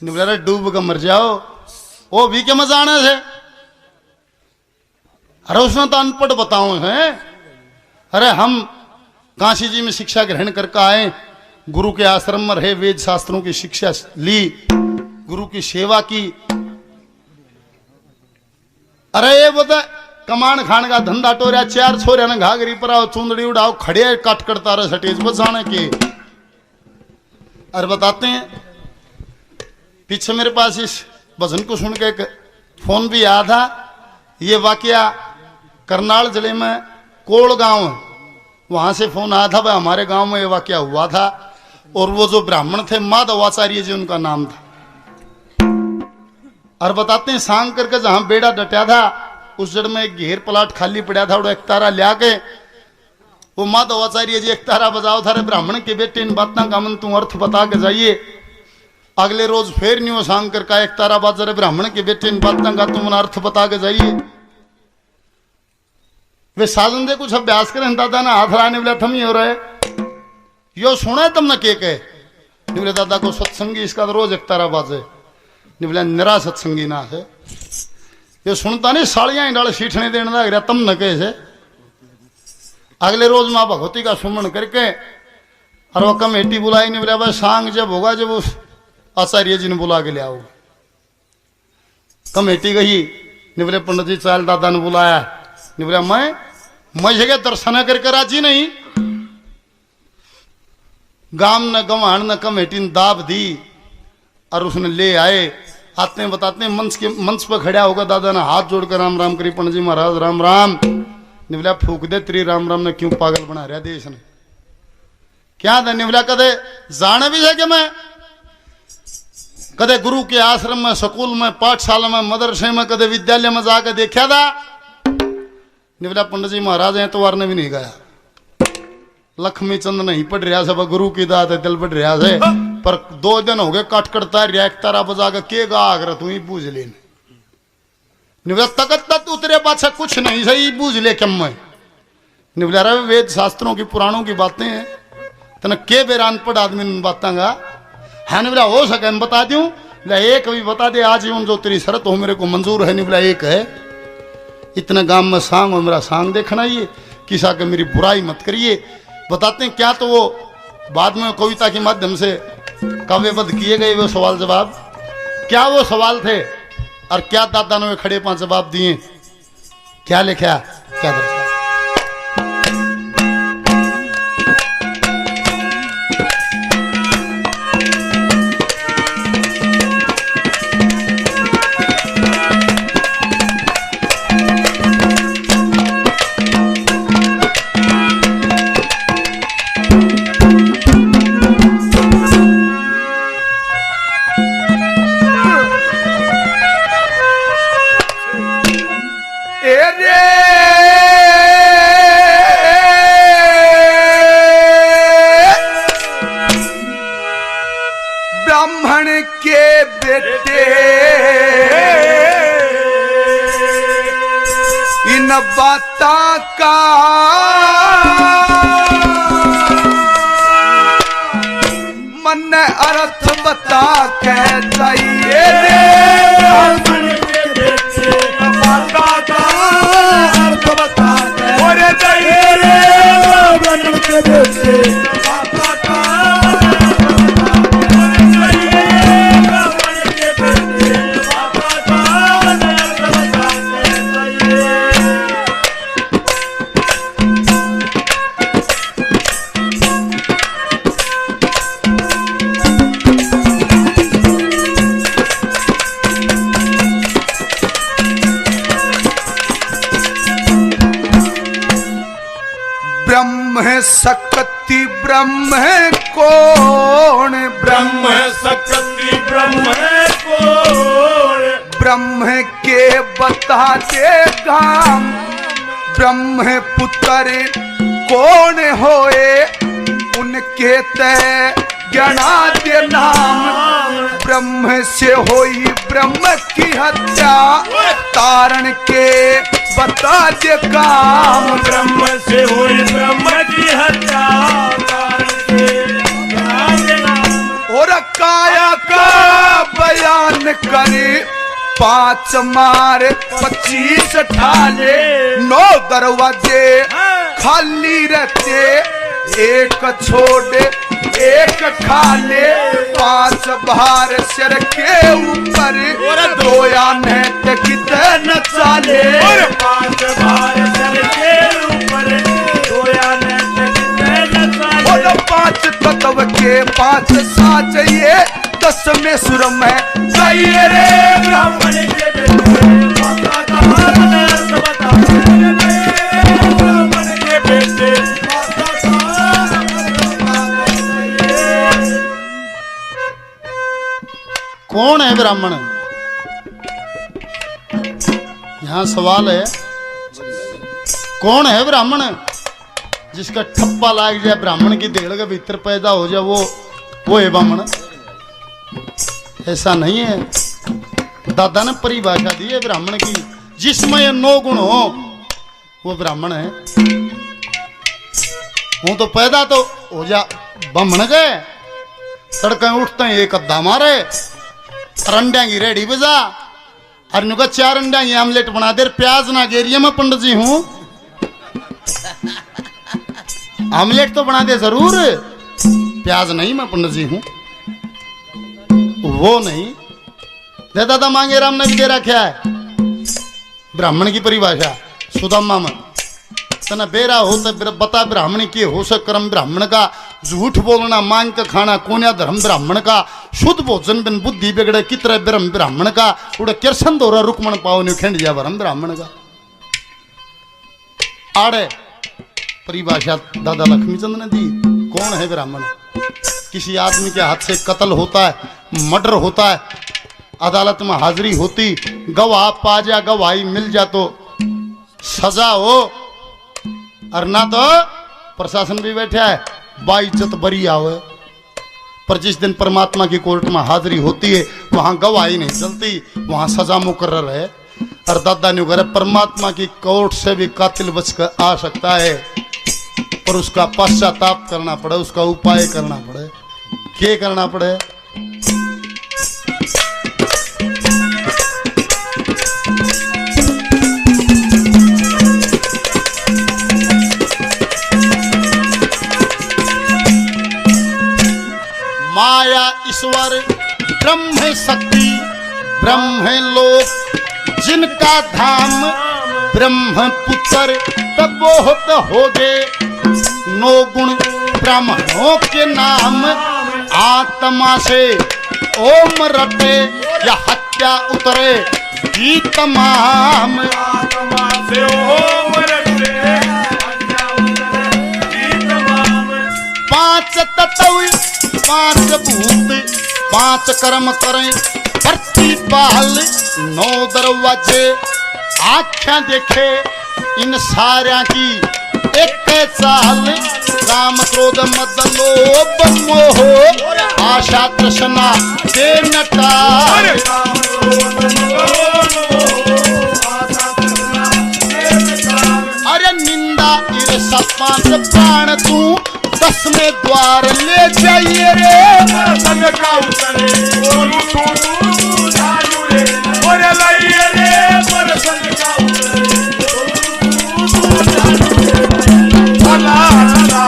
निवला डूब के मर जाओ, वो भी क्या मजा आने से। अरे उसने तो अनपढ़ बताओ है। अरे हम काशी जी में शिक्षा ग्रहण करके आए, गुरु के आश्रम में रहे, वेद शास्त्रों की शिक्षा ली, गुरु की सेवा की। अरे ये बता कमान खान का धंधा टोरिया, चार छोरिया ने घाघरी पर आओ, चुंदड़ी उड़ाओ, खड़े काट करता रहे सटेज बचाने के। अरे बताते हैं, पीछे मेरे पास इस भजन को सुन के फोन भी आया था। ये वाकया करनाल जिले में कोल गांव, वहां से फोन आया था, भाई हमारे गांव में ये वाकया हुआ था। और वो जो ब्राह्मण थे माधवाचार्य जी उनका नाम था। और बताते हैं सांग करके जहां बेड़ा डटा था उस जड़ में एक घेर प्लाट खाली पड़ा था, और एक तारा लिया के वो माधवाचार्य जी एक तारा बजाओ था। ब्राह्मण के बेटे इन बातों का मन तू अर्थ बता के जाइए। अगले रोज फिर नहीं वो सांग करके एक तारा बाज रहे, ब्राह्मण के बेटे इन बातों का तुम अर्थ बता के जाइए। वे साजन दे कुछ अभ्यास करें, दादा ना हाथ लाने वाला थम ही हो रहे यो सुना तुमने के कहे। निवले दादा को सत्संगी इसका तो रोज एक तारा बाजे। निवले निरा सत्संगी ना है ये सुनता नहीं, साड़ियां डाल सीठने देने लग रहा तम न कैसे। अगले रोज माँ भगवती का सुमन करके और वो कमेटी बुलाई, नहीं बोला भाई सांग जब होगा जब उस आचार्य जी ने बुला के ले आओ। कमेटी गई, निवले पंडित जी चाल दादा ने बुलाया। निवला मैं जगह दर्शन करके राजी नहीं। गाम न गंवाण न कमेटी ने दाब दी और उसने ले आए। आते हैं बताते हैं, मंच पर खड़ा होगा दादा ने हाथ जोड़कर राम राम करी, पंडित जी महाराज राम राम। निवला फूक दे तेरी राम राम ने क्यों पागल बना रहा देश ने, क्या था। निवला कदे जाने भी है कि मैं कदे गुरु के आश्रम में, स्कूल में, पाठशाला में, मदरसे में, कदे विद्यालय में जाकर देखा था। निवला पंडित जी महाराज हैं तो वार ने भी नहीं गया। लक्ष्मी चंद नहीं पढ़ रहा सब, गुरु की दात है दिल पढ़ रहा है। पर 2 दिन हो गए काट करता रिया तारा बजा के गा आगर तू ही बूझ ले। निवला तकत तक उतरे पाछा कुछ नहीं सही बूझ ले कम में। निवला रहा वेद शास्त्रों की पुराणों की बातें हैं, तना के बेरान पढ़ आदमी इन बातों का। हाँ निवला हो सके मैं बता दूं, एक भी बता दे आज जो तेरी शर्त हो मेरे को मंजूर है। निवला एक है, इतने गांव में सांग हो, मेरा सांग देखना ही है, किसा के मेरी बुराई मत करिए। बताते हैं क्या तो वो बाद में कविता के माध्यम से काव्यबद्ध किए गए वो सवाल जवाब, क्या वो सवाल थे और क्या दादा ने खड़े 5 जवाब दिए, क्या लिखा क्या दर्शा। ब्राह्मण के बेटे इन बातों का मन अर्थ बता के जाइए रे। ब्राह्मण के बेटे बातों का अर्थ बता के जाइए रे। ब्राह्मण के बेटे ब्रह्म सकति ब्रह्म कौन, ब्रह्म सकति ब्रह्म कौन, ब्रह्म के बता दे गाम, ब्रह्म पुत्र कौन होए उनके तय ज्ञानाद्य नाम। ब्रह्म से होई ब्रह्म की हत्या तारण के बता दे काम। ब्रह्म से हुई ब्रह्म की हत्या तारण के बता दे नाम। और काया का 5 मार 25 ठाले, 9 दरवाजे खाली रहते, एक छोड़ एक खाले, 5 भार सिर के ऊपर, 2 आने कितने चाले, 5 भार सिर के ऊपर, 2 आने कितने चाले, 5 तत्व के 5 साच ये, 10वें सुर में चाहिए रे ब्राह्मण के बेटे माता का अर्थ बता, ब्राह्मण के बेटे माता का कौन है ब्राह्मण? यहां सवाल है, कौन है ब्राह्मण? जिसका ठप्पा लाग जाए ब्राह्मण की देड़ के भीतर पैदा हो जाए वो है ब्राह्मण। ऐसा नहीं है। दादा ने परिभाषा दी है ब्राह्मण की, जिसमें ये 9 गुण हो वो ब्राह्मण है। वो तो पैदा तो हो जा ब्राह्मण गए, तड़के उठते हैं एक अद्धा मारे, अंडा की रेडी बजा, और नुका 4 अंडा की आमलेट बना दे, प्याज ना गेरिया में पंडित जी हूं, आमलेट तो बना दे जरूर, प्याज नहीं मैं पंडित जी हूं। वो नहीं दे दादा मांगे राम ने भी दे रखा है ब्राह्मण की परिभाषा। सुदामा में तना बेरा हो तो बता ब्राह्मण की हो सक कर्म ब्राह्मण का, झूठ बोलना मांग का खाना कोन्या धर्म ब्राह्मण का, शुद्ध भोजन बिन बुद्धि बिगड़े कितरे ब्रह्म ब्राह्मण का, उड़े किरसन दोरा रुकमण पाओ न्यू खेंड जा भरम ब्राह्मण का। आड़े परिभाषा दादा लक्ष्मीचंद ने दी। कौन है ब्राह्मण? किसी आदमी के हाथ से कत्ल होता है, मर्डर होता है, अदालत में हाजिरी होती, गवाह पा जा, गवाही मिल जा तो सजा हो, और ना तो प्रशासन भी बैठा है बाइज्जत बरी आवे। पर जिस दिन परमात्मा की कोर्ट में हाजिरी होती है वहां गवाही नहीं चलती, वहां सजा मुकर्रर है। और दादा ने कहा परमात्मा की कोर्ट से भी कातिल बच कर आ सकता है, पर उसका पश्चाताप करना पड़े, उसका उपाय करना पड़े। क्या करना पड़े? माया ईश्वर ब्रह्म शक्ति ब्रह्म लोक जिनका धाम ब्रह्म पुत्र तब बहुत हो गए 9 गुण ब्राह्मणों के नाम। आत्मा से ओम रटे या हत्या उतरे की तमाम। आत्मा से ओम रटे हत्या उतरे की तमाम। 5 तत्व 5 भूत 5 कर्म करें प्रतिपाल 9 दरवाजे आख्या देखे इन सारिया की एक चाल। काम क्रोध मद लोभ मोह आशा तृष्णा दे नटा। अरे निंदा ईर्षा 5 प्राण तू 10वें द्वार ले जाइए रे। संग का उतरे बोलू तू जायू रे और लाइए रे पर संग का उतरे बोलू तू जायू रे। ला ला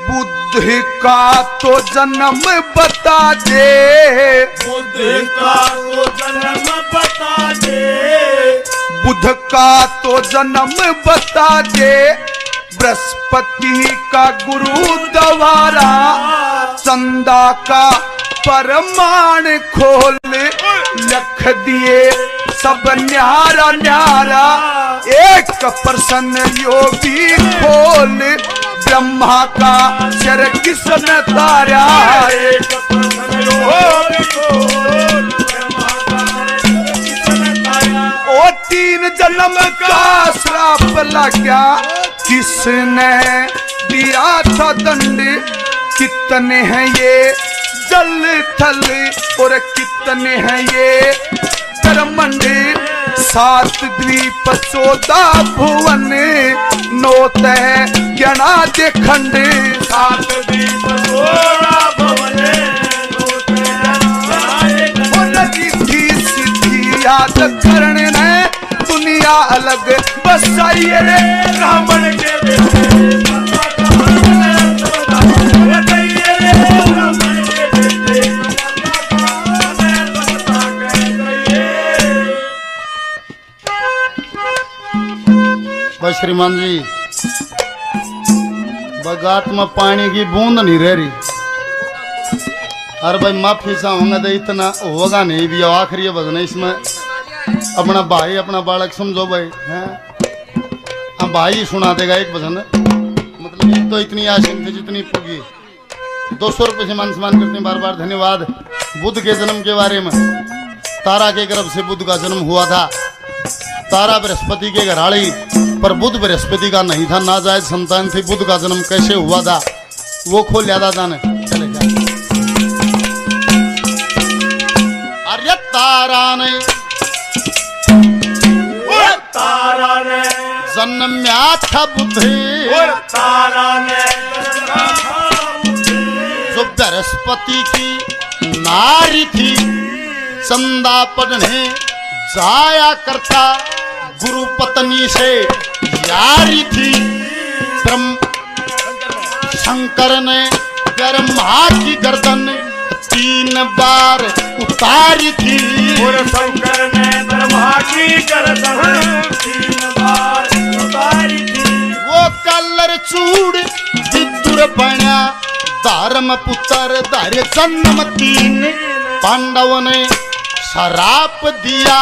बुद्धि का तो जन्म बता दे। बुद्ध का तो जन्म बता दे। बुध का तो जन्म बता दे। बृहस्पति का गुरु द्वारा चंदा का परमाण खोल लख दिए सब न्यारा न्यारा। 1% योगी खोल ब्रह्मा का सिर किसने तारा एक प्रश्न योग को ब्रह्मा का किसने तारा। ओ 3 जन्म का श्राप लगा किसने दिया था दंड। कितने हैं ये जल थल और कितने हैं ये करमंड। 7 द्वीप 14 भुवन 9 तह गणा दे खंड। 7 दीप 16 भवन रिद्धि सिद्धि याद करने ने दुनिया अलग बसाई रे। ब्राह्मण के बेटे भाई श्रीमान जी, बगात में पानी की बूंद नहीं रह रही। अरे भाई माफी चाहूंगा तो इतना होगा नहीं भी। आखिरी भजन इसमें अपना भाई अपना बालक समझो भाई हैं। हम भाई सुना देगा एक भजन। मतलब ये तो इतनी आशंक थी जितनी पुगी। 200 रुपये से मान सम्मान करते हैं, बार बार धन्यवाद। बुद्ध के जन्म के बारे में, तारा के गर्भ से बुद्ध का जन्म हुआ था। तारा बृहस्पति के घराड़ी पर बुद्ध बृहस्पति का नहीं था, नाजायज संतान थी। बुद्ध का जन्म कैसे हुआ था वो खोल लिया दादा ने। चले क्या अरे तारा ने जन्म्या था बुद्ध, तारा ने जो बृहस्पति की नारी थी। चंदा पढ़ने जाया करता, गुरु पत्नी से यारी थी। ब्रह्म शंकर ने ब्रह्मा की गर्दन 3 बार उतारी थी। शंकर ने ब्रह्मा की गर्दन 3 बार उतारी थी। वो कलर चूड़ विदुर बना, धर्म पुत्र धैर्य जन्म 3। पांडवों ने शराप दिया,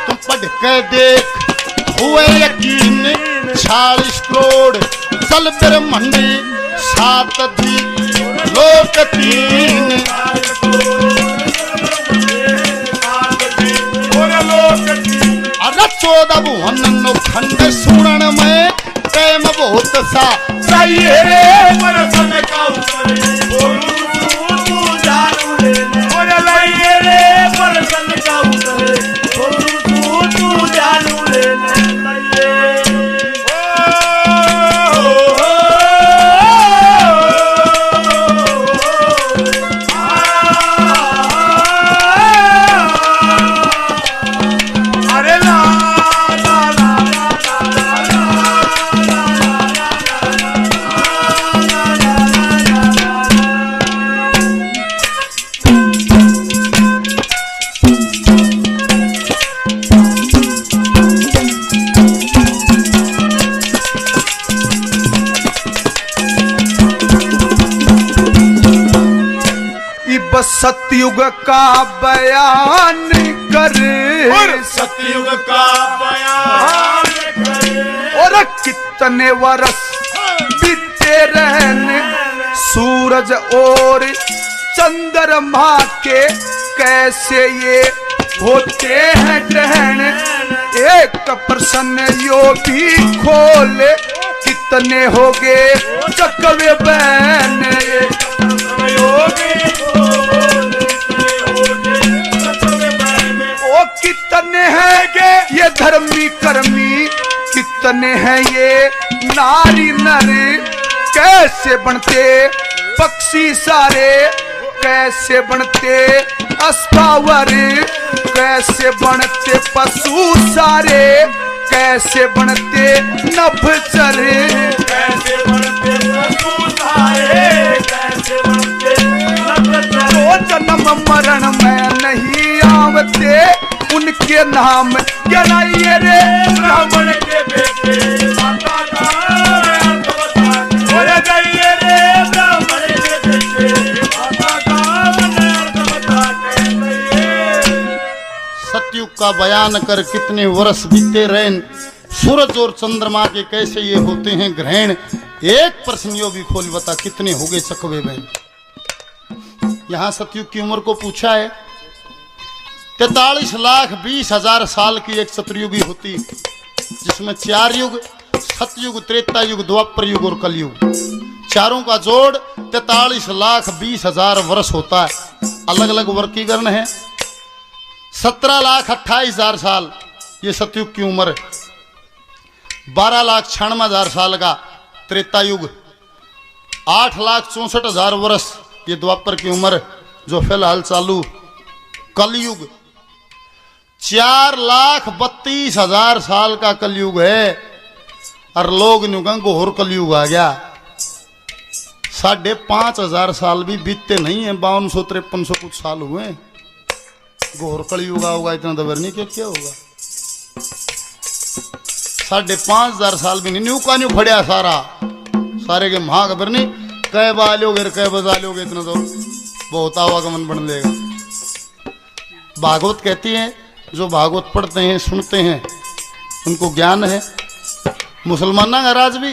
तुम पढ़ के देख हुए यकीन। 40 करोड़ जल ब्रह्मंड 7 द्वीप लोक 3। अरे 14 भुवन खंड सुनन में प्रेम बहुत सा चाहिए रे परसन का उतर तू जानू ले बोले लाइए रे परसन का उतर तू जानू ले लाइए। अरे ला ला ला बस सतयुग का बयान कर सतयुग का बयान करे और कितने वर्ष बीते रहने सूरज और चंद्रमा के कैसे ये होते हैं ग्रहण। एक प्रश्न योगी खोले कितने हो गए चकवे बहन। ओ कितने हैं ये धर्मी कर्मी, कितने हैं ये नारी नर। कैसे बनते पक्षी सारे, कैसे बनते अस्तावर, कैसे बनते पशु सारे, कैसे बनते नभचर। कैसे बनते पशु सारे, कैसे बनते नभचर। जो जन्म मरण में नहीं आवते उनके नाम गिनाइए रे ब्राह्मण के बेटे माता का अर्थ बता बोले जाइए रे ब्राह्मण के बेटे माता का अर्थ बता जाइए। सतयुग का बयान कर कितने वर्ष बीते रहे, सूरज और चंद्रमा के कैसे ये होते हैं ग्रहण। एक प्रश्न यो भी खोल बता कितने हो गए चकवे में। यहां सतयुग की उम्र को पूछा है। 43,20,000 साल की एक सतयुगी होती, जिसमें 4 युग, सतयुग, त्रेता युग, द्वापर युग और कलयुग, चारों का जोड़ 43,20,000 वर्ष होता है। अलग अलग वर्गीकरण है। 17,28,000 साल ये सतयुग की उम्र है। 12,96,000 साल का त्रेता युग, 8,64,000 वर्ष ये द्वापर की उम्र जो फिलहाल चालू कलयुग, 4,32,000 साल का कलयुग है। और लोग न्यूगा घोर कलयुग आ गया। 5,500 साल भी बीतते नहीं है, 5200-5300 कुछ साल हुए। घोर कलयुग होगा इतना दबर नहीं क्या होगा। 5,500 साल भी नहीं, न्यू का न्यू खड़िया सारे के महा खबर नहीं कह बालोगे कह बजा लोगे, इतना तो बहुत आवागमन बन लेगा। भागवत कहती है जो भागवत पढ़ते हैं सुनते हैं उनको ज्ञान है। मुसलमाना का राज भी,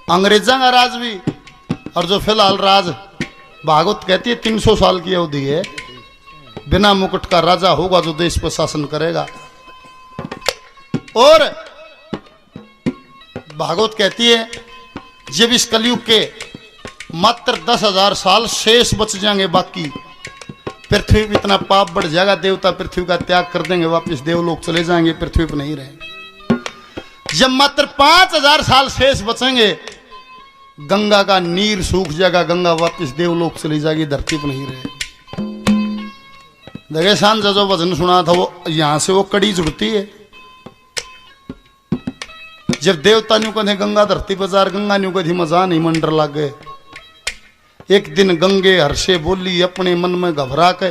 अंग्रेजा का राज भी, और जो फिलहाल राज भागवत कहती है 300 साल की अवधि है। बिना मुकुट का राजा होगा जो देश पर शासन करेगा। और भागवत कहती है जब इस कलयुग के मात्र 10,000 साल शेष बच जाएंगे, बाकी पृथ्वी पर इतना पाप बढ़ जाएगा, देवता पृथ्वी का त्याग कर देंगे, वापस देवलोक चले जाएंगे, पृथ्वी पर नहीं रहेंगे। जब मात्र 5,000 साल शेष बचेंगे, गंगा का नीर सूख जाएगा, गंगा वापस देवलोक चली जाएगी, धरती पर नहीं रहेगी। देखे सांझ जो भजन सुना था वो यहां से वो कड़ी जुड़ती है। जब देवता न्यू कदे गंगा धरती बाजार, गंगा न्यू कभी मजा नहीं मंडर लग गए। एक दिन गंगे हर्षे बोली अपने मन में घबरा के,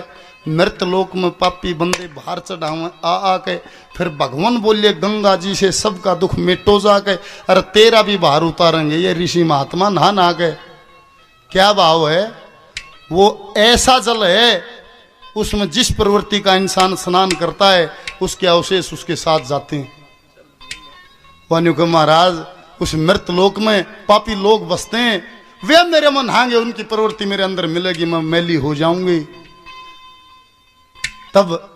मृत लोक में पापी बंदे बाहर चढ़ावे आ के। फिर भगवान बोले गंगा जी से सबका दुख मिटो जाके, अरे तेरा भी बाहर उतारेंगे। ये ऋषि महात्मा नहा के क्या भाव है, वो ऐसा जल है उसमें जिस प्रवृत्ति का इंसान स्नान करता है उसके अवशेष उसके साथ जाते हैं। वान्यु के महाराज उस मृत लोक में पापी लोग बसते हैं, वे मेरे मन नहाएंगे, उनकी प्रवृत्ति मेरे अंदर मिलेगी, मैं मैली हो जाऊंगी। तब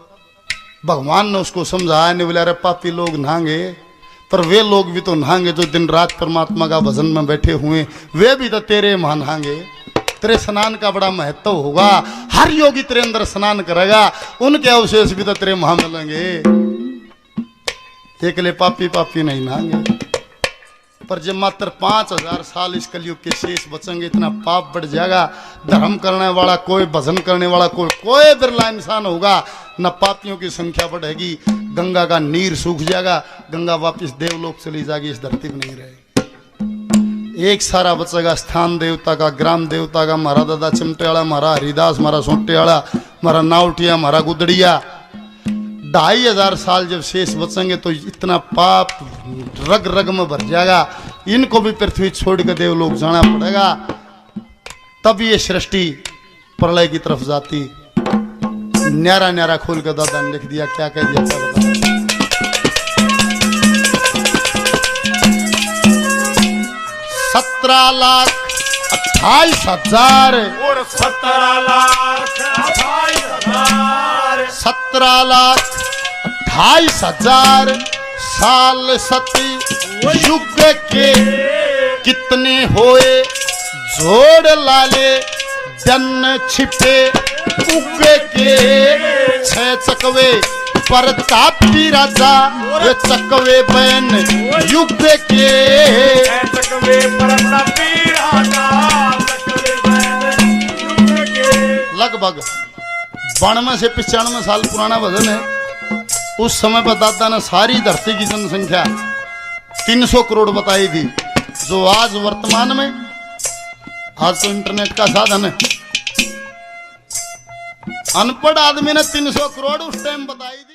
भगवान ने उसको समझाया, नहीं बोला अरे पापी लोग नहाएंगे, पर वे लोग भी तो नहाएंगे जो दिन रात परमात्मा का भजन में बैठे हुए, वे भी तो तेरे वहां नहाएंगे। तेरे स्नान का बड़ा महत्व होगा, हर योगी तेरे अंदर स्नान करेगा, उनके अवशेष भी तो तेरे वहां मिलेंगे। एकले पापी पापी नहीं नहाएंगे। पर जब मात्र 5,000 साल इस कलयुग के शेष बचेंगे, इतना पाप बढ़ जाएगा। धर्म करने वाला कोई, भजन करने वाला कोई बिरला इंसान होगा, न पापियों की संख्या बढ़ेगी, गंगा का नीर सूख जाएगा, गंगा वापस देवलोक चली जाएगी, इस धरती पर नहीं रहेगी। एक सारा बचेगा स्थान देवता का, ग्राम देवता का, हमारा दादा चिमटे वाला, हमारा हरिदास, हमारा सोटे वाला, हमारा नावटिया, हमारा गुदड़िया। 2,500 साल जब शेष बचेंगे तो इतना पाप रग रग में भर जाएगा, इनको भी पृथ्वी छोड़ कर देवलोक जाना पड़ेगा। तब ये सृष्टि प्रलय की तरफ जाती। न्यारा न्यारा खोल कर दादा ने लिख दिया, क्या कह दिया था बता। 17,28,000 और 17,28,000 17,28,000 साल सती युग के कितने होए, जोड़ लाले जन छिपे उग के। 6 चकवे प्रतापी राजा, ये चकवे बहन युग के। चकवे प्रतापी राजा, चकवे बहन युग के। लगभग 92 से 95 साल पुराना भजन है। उस समय पर दादा ने सारी धरती की जनसंख्या 300 करोड़ बताई थी, जो आज वर्तमान में, आज तो इंटरनेट का साधन है, अनपढ़ आदमी ने 300 करोड़ उस टाइम बताई थी।